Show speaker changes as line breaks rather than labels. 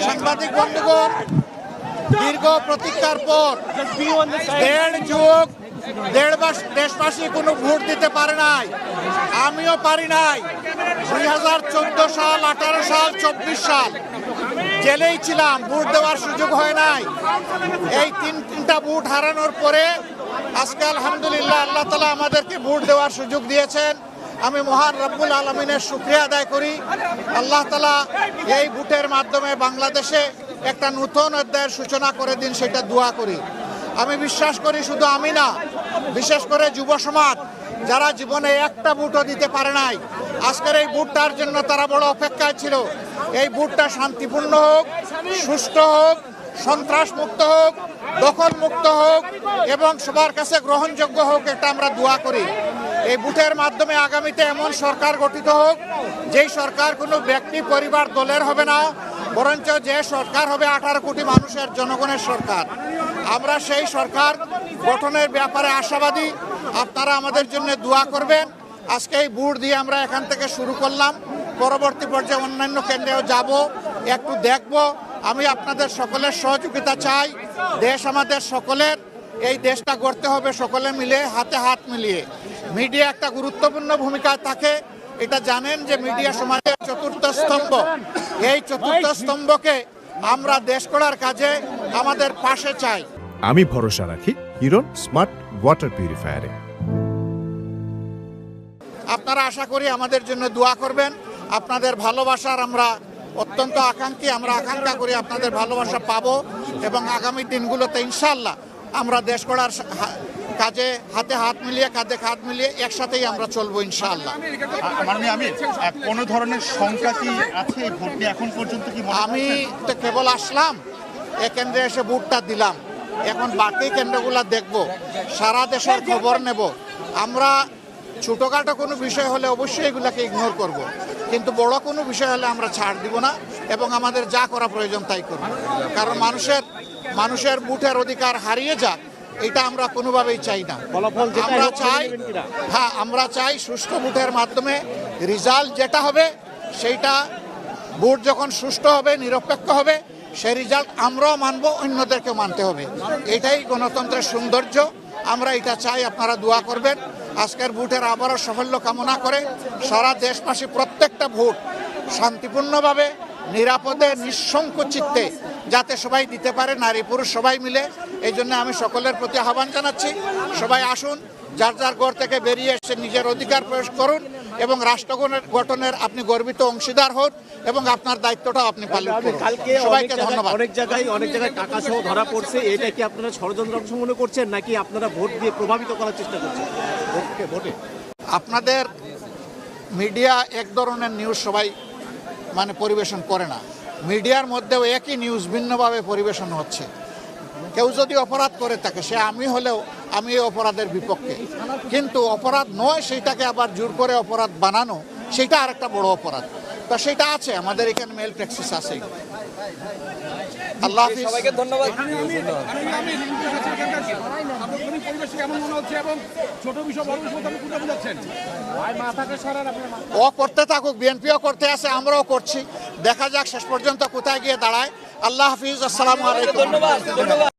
সাংবাদিক বন্ধুগণ, দীর্ঘ প্রতীক্ষার পর দেড় মাস দেশবাসী কোনো ভোট দিতে পারে নাই, আমিও পারি নাই। 2014 সাল, 18 সাল, 24 সাল জেলেই ছিলাম, ভোট দেওয়ার সুযোগ হয় নাই। এই তিনটা ভোট হারানোর পরে আজকে আলহামদুলিল্লাহ আল্লাহ তাআলা আমাদেরকে ভোট দেওয়ার সুযোগ দিয়েছেন। আমি মহান রব্বুল আলমিনের শুকরিয়া আদায় করি। আল্লাহ তাআলা এই ভোটের মাধ্যমে বাংলাদেশে একটা নতুন অধ্যায়ের সূচনা করে দিন, সেটা দোয়া করি। আমি বিশ্বাস করি শুধু আমি না, বিশেষ করে যুব সমাজ যারা জীবনে একটা ভোটও দিতে পারে নাই, আজকের এই ভোটটার জন্য তারা বড় অপেক্ষায় ছিল। এই ভোটটা শান্তিপূর্ণ হোক, সুষ্ঠু হোক, সন্ত্রাস মুক্ত হোক, দখল মুক্ত হোক এবং সবার কাছে গ্রহণযোগ্য হোক, এটা আমরা দোয়া করি। এই ভোটের মাধ্যমে আগামীতে এমন সরকার গঠিত হোক যেই সরকার কোনো ব্যক্তি, পরিবার, দলের হবে না, বরঞ্চ যে সরকার হবে 18 কোটি মানুষের, জনগণের সরকার। আমরা সেই সরকার গঠনের ব্যাপারে আশাবাদী। আপনারা আমাদের জন্য দোয়া করবেন। আজকে এই ভোট দিয়ে আমরা এখান থেকে শুরু করলাম, পরবর্তী পর্যায়ে অন্যান্য কেন্দ্রেও যাব, একটু দেখব। আমি আপনাদের সকলের সহযোগিতা চাই। দেশ আমাদের সকলের, এই দেশটা গড়তে হবে সকলে মিলে, হাতে হাত মিলিয়ে। মিডিয়া একটা গুরুত্বপূর্ণ ভূমিকায় থাকে, এটা জানেন যে মিডিয়া সমাজের চতুর্থ স্তম্ভ। এই চতুর্থ স্তম্ভকে আমরা দেশ গড়ার কাজে আমাদের পাশে চাই।
আমি ভরসা রাখি হিরন স্মার্ট ওয়াটার পিউরিফায়ারে।
আপনারা আশা করি আমাদের জন্য দোয়া করবেন। আপনাদের ভালোবাসার আমরা অত্যন্ত আকাঙ্ক্ষী, আমরা আকাঙ্ক্ষা করি আপনাদের ভালোবাসা পাবো এবং আগামী দিনগুলোতে ইনশাআল্লাহ আমরা দেশ গড়ার কাজে হাতে হাত মিলিয়ে, কাঁধে কাঁধ মিলিয়ে একসাথেই আমরা চলবো ইনশাআল্লাহ।
কোনো ধরনের শঙ্কা কি আছে ভোট নিয়ে এখন পর্যন্ত? কি
আমি তো কেবল আসলাম, এ কেন্দ্রে এসে ভোটটা দিলাম, এখন বাকি কেন্দ্রগুলো দেখব, সারা দেশের খবর নেব। আমরা ছোটোখাটো কোনো বিষয় হলে অবশ্যই এগুলাকে ইগনোর করব, কিন্তু বড় কোনো বিষয় হলে আমরা ছাড় দিব না এবং আমাদের যা করা প্রয়োজন তাই করব। কারণ মানুষের ভোটের অধিকার হারিয়ে যাক, এটা আমরা কোনোভাবেই চাই না। আমরা চাই সুষ্ঠু ভোটের মাধ্যমে রেজাল্ট যেটা হবে, সেইটা ভোট যখন সুষ্ঠু হবে, নিরপেক্ষ হবে, সেই রেজাল্ট আমরাও মানব, অন্যদেরকে মানতে হবে। এটাই গণতন্ত্রের সৌন্দর্য। আমরা এটা চাই, আপনারা দোয়া করবেন। আজকের ভোটের আবারও সাফল্য কামনা করে সারা দেশবাসী প্রত্যেকটা ভোট শান্তিপূর্ণভাবে, নিরাপদে, নিঃসংকোচিত্তে যাতে সবাই দিতে পারে, নারী পুরুষ সবাই মিলে। এই জন্য আমি সকলের প্রতি আহ্বান জানাচ্ছি, সবাই আসুন, যার যার ঘর থেকে বেরিয়ে এসে নিজের অধিকার প্রয়োগ করুন এবং রাষ্ট্র গঠনের আপনি গর্বিত অংশীদার হন এবং আপনার দায়িত্বটাও আপনি পালন করুন। সবাইকে ধন্যবাদ।
অনেক জায়গায় টাকা সহ ধরা পড়ছে, এটা কি আপনারা ষড়যন্ত্র অংশ মনে করছেন নাকি আপনারা ভোট দিয়ে প্রভাবিত করার চেষ্টা করছেন ভোটে?
আপনাদের মিডিয়া এক ধরনের নিউজ সবাই পরিবেশন করে না। মিডিয়ার মধ্যেও একই নিউজ ভিন্নভাবে পরিবেশন হচ্ছে। কেউ যদি অপরাধ করে থাকে, সে আমি হলেও আমি এই অপরাধের বিপক্ষে, কিন্তু অপরাধ নয় সেইটাকে আবার জোর করে অপরাধ বানানো, সেটা আরেকটা বড় অপরাধ। তো সেটা আছে, আমাদের এখানে মেল প্র্যাকটিস আছে। আল্লাহ হাফিজ, সবাইকে ধন্যবাদ। ও করতে থাকুক, বিএনপিও করতে আছে, আমরাও করছি, দেখা যাক শেষ পর্যন্ত কোথায় গিয়ে দাঁড়ায়। আল্লাহ হাফিজ, আসসালামু আলাইকুম।